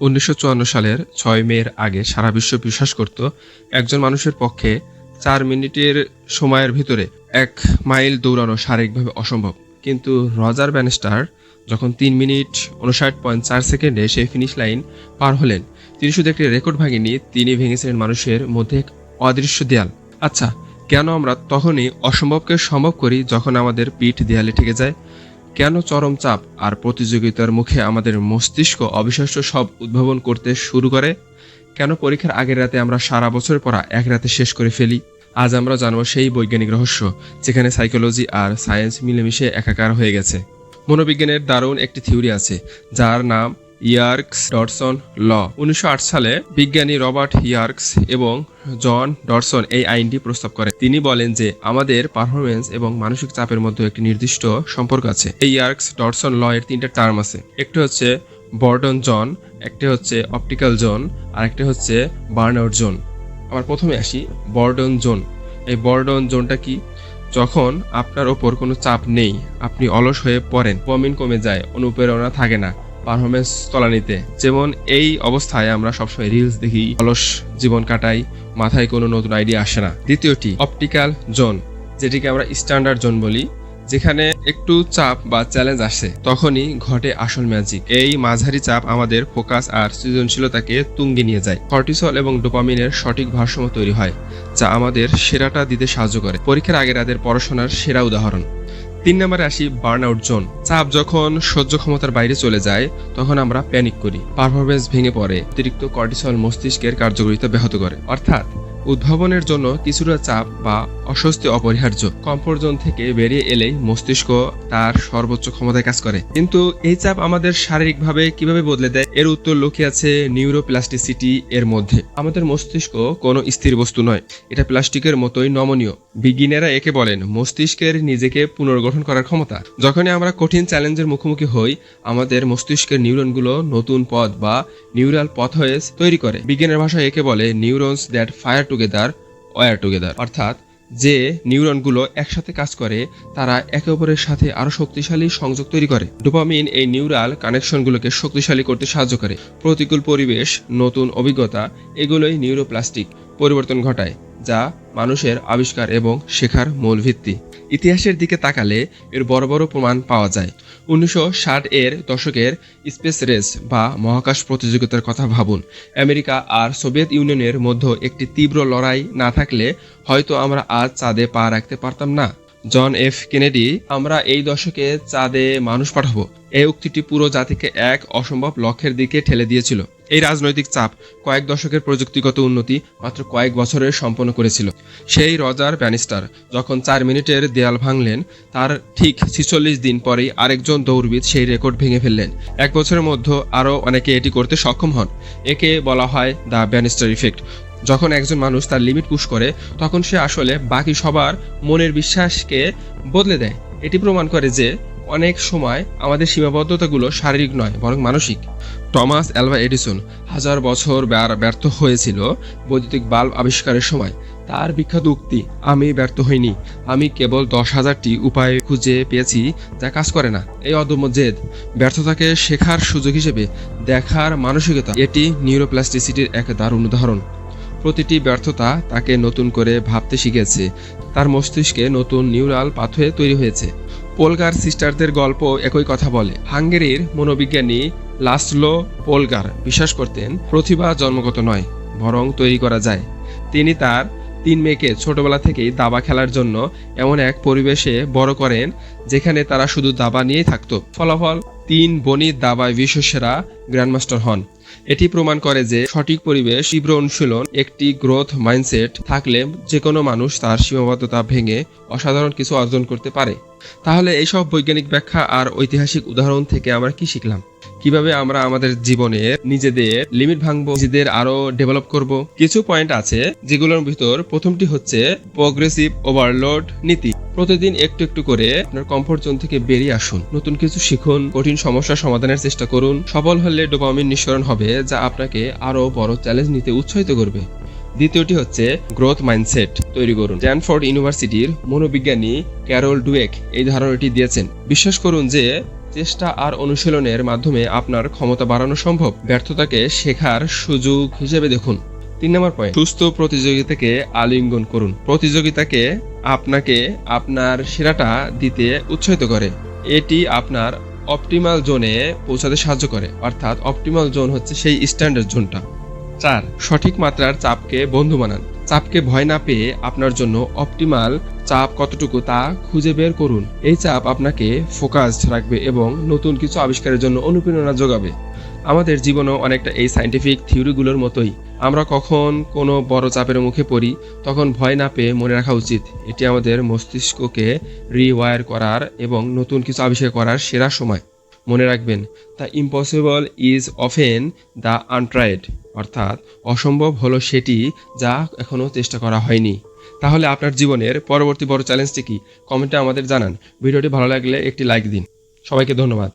1954 সালের 6 মের আগে সারা বিশ্ব বিশ্বাস করত একজন মানুষের পক্ষে 4 মিনিটের সময়ের ভিতরে 1 মাইল দৌড়ানো শারীরিকভাবে অসম্ভব। কিন্তু রজার ব্যানিস্টার যখন 3 মিনিট 59.4 সেকেন্ডে সেই ফিনিশ লাইন পার হলেন, তিনি শুধু একটি রেকর্ড ভাঙেননি, তিনি ভেঙেছিলেন মানুষের মধ্যে এক অদৃশ্য দেয়াল। আচ্ছা, কেন আমরা তখনই অসম্ভবকে সম্ভব করি যখন আমাদের পিঠ দেয়ালে ঠেকে যায়? কেন চরম চাপ আর প্রতিযোগিতার মুখে আমাদের মস্তিষ্ক অবিশ্বাস্য সব উদ্ভাবন করতে শুরু করে? কেন পরীক্ষার আগের রাতে আমরা সারা বছর পড়া এক রাতে শেষ করে ফেলি? আজ আমরা জানবো সেই বৈজ্ঞানিক রহস্য যেখানে সাইকোলজি আর সায়েন্স মিলেমিশে একাকার হয়ে গেছে। মনোবিজ্ঞানের দারুণ একটি থিওরি আছে যার নাম ইয়ার্কস ডটসন ল। 1908 সালে বিজ্ঞানী রবার্ট ইয়ার্কস এবং জন ডটসন এই আইনটি প্রস্তাব করেন। তিনি বলেন যে আমাদের পারফরমেন্স এবং মানসিক চাপের মধ্যে একটি নির্দিষ্ট সম্পর্ক আছে। এই ইয়ার্কস ডটসন ল এর 3টা টার্ম আছে। একটি হচ্ছে বর্ডন জোন, একটি হচ্ছে অপটিক্যাল জোন, আর একটি হচ্ছে বার্নআউট জোন। আমরা প্রথমে আসি বর্ডন জোন। এই বর্ডন জোনটা কি? যখন আপনার ওপর কোনো চাপ নেই, আপনি অলস হয়ে পড়েন, ডোপামিন কমে যায়, অনুপ্রেরণা থাকে না, পারফরমেন্স তলানিতে। যেমন এই অবস্থায় আমরা সবসময় রিলস দেখি, অলস জীবন কাটাই, মাথায় কোনো নতুন আইডিয়া আসে না। দ্বিতীয়টি অপটিক্যাল জোন, যেটিকে আমরা স্ট্যান্ডার্ড জোন বলি। যেখানে একটু চাপ বা চ্যালেঞ্জ আসে তখনই ঘটে আসল ম্যাজিক। এই মাঝারি চাপ আমাদের ফোকাস আর সৃজনশীলতাকে তুঙ্গে নিয়ে যায়। কর্টিসল এবং ডোপামিনের সঠিক ভারসাম্য তৈরি হয়, যা আমাদের সেরাটা দিতে সাহায্য করে। পরীক্ষার আগের রাতের পড়াশোনার সেরা উদাহরণ। 3 নম্বরে আসি বার্নআউট জোন। চাপ যখন সহ্য ক্ষমতার বাইরে চলে যায় তখন আমরা প্যানিক করি, পারফরমেন্স ভেঙে পড়ে, অতিরিক্ত কর্টিসল মস্তিষ্কের কার্যকারিতা ব্যাহত করে। অর্থাৎ উদ্ভাবনের জন্য কিছুটা চাপ বা অস্বস্তি অপরিহার্য। কমফোর্ট জোন থেকে বেরিয়ে এলেই মস্তিষ্ক তার সর্বোচ্চ ক্ষমতায় কাজ করে। কিন্তু এই চাপ আমাদের শারীরিকভাবে কিভাবে বদলে দেয়? এর উত্তর লুকিয়ে আছে নিউরোপ্লাস্টিসিটি এর মধ্যে। আমাদের মস্তিষ্ক কোনো স্থির বস্তু নয়, এটা প্লাস্টিকের মতোই নমনীয়। বিজ্ঞানীরা একে বলেন মস্তিষ্কের নিজেকে পুনর্গঠন করার ক্ষমতা। যখনই আমরা কঠিন চ্যালেঞ্জের মুখোমুখি হই, আমাদের মস্তিষ্কের নিউরনগুলো নতুন পথ বা নিউরাল পাথওয়েজ তৈরি করে। বিজ্ঞানের ভাষায় একে বলে neurons that fire together wire together. অর্থাৎ যে নিউরনগুলো একসাথে কাজ করে তারা একে অপরের সাথে আরো শক্তিশালী সংযোগ তৈরি করে। ডোপামিন এই নিউরাল কানেকশনগুলোকে শক্তিশালী করতে সাহায্য করে। প্রতিকূল পরিবেশ, নতুন অভিজ্ঞতা, এগুলোই নিউরোপ্লাস্টিক পরিবর্তন ঘটায়, যা মানুষের আবিষ্কার এবং শেখার মূল ভিত্তি। ইতিহাসের দিকে তাকালে এর বড় বড় প্রমাণ পাওয়া যায়। 1960 এর দশকের স্পেস রেস বা মহাকাশ প্রতিযোগিতার কথা ভাবুন। আমেরিকা আর সোভিয়েত ইউনিয়নের মধ্যে একটি তীব্র লড়াই না থাকলে হয়তো আমরা আজ চাঁদে পা রাখতে পারতাম না। জন এফ কেনেডি আমরা এই দশকে চাঁদে মানুষ পাঠাবো, এই উক্তিটি পুরো জাতিকে এক অসম্ভব লক্ষ্যের দিকে ঠেলে দিয়েছিল। এই রাজনৈতিক চাপ কয়েক দশকের প্রযুক্তিগত উন্নতি মাত্র কয়েক বছরে সম্পন্ন করেছিল। সেই রজার ব্যানিস্টার যখন 4 মিনিটের দেয়াল ভাঙলেন, তার ঠিক 46 দিন পরেই আরেকজন দৌড়বিদ সেই রেকর্ড ভেঙে ফেললেন। 1 বছরের মধ্যে আরও অনেকে এটি করতে সক্ষম হন। একে বলা হয় দ্য ব্যানিস্টার ইফেক্ট। যখন একজন মানুষ তার লিমিট পুশ করে, তখন সে আসলে বাকি সবার মনের বিশ্বাসকে বদলে দেয়। এটি প্রমাণ করে যে অনেক সময় আমাদের সীমাবদ্ধতাগুলো শারীরিক নয়, বরং মানসিক। টমাস অ্যালভা এডিসন 1000 বছর ব্যর্থ হয়েছিল বৈদ্যুতিক বাল্ব আবিষ্কারের সময়। তার বিখ্যাত উক্তি, আমি ব্যর্থ হইনি, আমি কেবল 10,000টি উপায় খুঁজে পেয়েছি যা কাজ করে না। এই অদম্য জেদ, ব্যর্থতাকে শেখার সুযোগ হিসেবে দেখার মানসিকতা, এটি নিউরোপ্লাস্টিসিটির এক দারুণ উদাহরণ। প্রতিটি ব্যর্থতা তাকে নতুন করে ভাবতে শিখেছে, তার মস্তিষ্কে নতুন নিউরাল পাথওয়ে তৈরি হয়েছে। পোলগার সিস্টারদের গল্প একই কথা বলে। হাঙ্গেরির মনোবিজ্ঞানী লাসলো পোলগার বিশ্বাস করতেন প্রতিভা জন্মগত নয়, বরং তৈরি করা যায়। তিনি তার 3 মেয়েকে ছোটবেলা থেকেই দাবা খেলার জন্য এমন এক পরিবেশে বড় করেন যেখানে তারা শুধু দাবা নিয়েই থাকত। ফলাফল 3 বোনই দাবায় বিশ্বসেরা গ্র্যান্ডমাস্টার হন। এটি প্রমাণ করে যে সঠিক পরিবেশ, তীব্র অনুশীলন, একটি গ্রোথ মাইন্ডসেট থাকলে যে কোনো মানুষ তার সীমাবদ্ধতা ভেঙে অসাধারণ কিছু অর্জন করতে পারে। তাহলে এইসব বৈজ্ঞানিক ব্যাখ্যা আর ঐতিহাসিক উদাহরণ থেকে আমরা কি শিখলাম? কিভাবে আমরা আমাদের জীবনে নিজেদের লিমিট ভাঙবো, নিজেদের আরো ডেভেলপ করব? কিছু পয়েন্ট আছে যেগুলোর ভিতর প্রথমটি হচ্ছে প্রোগ্রেসিভ ওভারলোড নীতি। প্রতিদিন একটু একটু করে আপনার কমফোর্ট জোন থেকে বেরিয়ে আসুন, নতুন কিছু শিখুন, কঠিন সমস্যা সমাধানের চেষ্টা করুন। সফল হলে ডোপামিন নিঃসরণ হবে, যা আপনাকে আরো বড় চ্যালেঞ্জ নিতে উৎসাহিত করবে। দ্বিতীয়টি হচ্ছে গ্রোথ মাইন্ডসেট তৈরি করুন। স্ট্যানফোর্ড ইউনিভার্সিটির মনোবিজ্ঞানী ক্যারল ডুয়েক এই ধারণাটি দিয়েছেন। বিশ্বাস করুন যে চেষ্টা আর অনুশীলনের মাধ্যমে আপনার ক্ষমতা বাড়ানো সম্ভব। ব্যর্থতাকে শেখার সুযোগ হিসেবে দেখুন। 3 নম্বর পয়েন্ট, সুস্থ প্রতিযোগিতাকে আলিঙ্গন করুন। প্রতিযোগিতাকে আপনাকে আপনার সেরাটা দিতে উৎসাহিত করে। এটি আপনার অপটিমাল জোনে পৌঁছাতে সাহায্য করে, অর্থাৎ অপটিমাল জোন হচ্ছে সেই স্ট্যান্ডার্ড জোনটা। 4, সঠিক মাত্রার চাপকে বন্ধু বানান। চাপকে ভয় না পেয়ে আপনার জন্য অপটিমাল চাপ কতটুকু তা খুঁজে বের করুন। এই চাপ আপনাকে ফোকাসড রাখবে এবং নতুন কিছু আবিষ্কারের জন্য অনুপ্রেরণা যোগাবে। আমাদের জীবনও অনেকটা এই সায়েন্টিফিক থিওরিগুলোর মতোই। আমরা কখন কোনো বড় চাপের মুখে পড়ি তখন ভয় না পেয়ে মনে রাখা উচিত, এটি আমাদের মস্তিষ্ককে রিওয়ার করার এবং নতুন কিছু আবিষ্কার করার সেরা সময়। মনে রাখবেন, the impossible is often the আনট্রাইড, অর্থাৎ অসম্ভব হলো সেটি যা এখনও চেষ্টা করা হয়নি। তাহলে আপনার জীবনের পরবর্তী বড় চ্যালেঞ্জটি কি? কমেন্টে আমাদের জানান। ভিডিওটি ভালো লাগলে একটি লাইক দিন। সবাইকে ধন্যবাদ।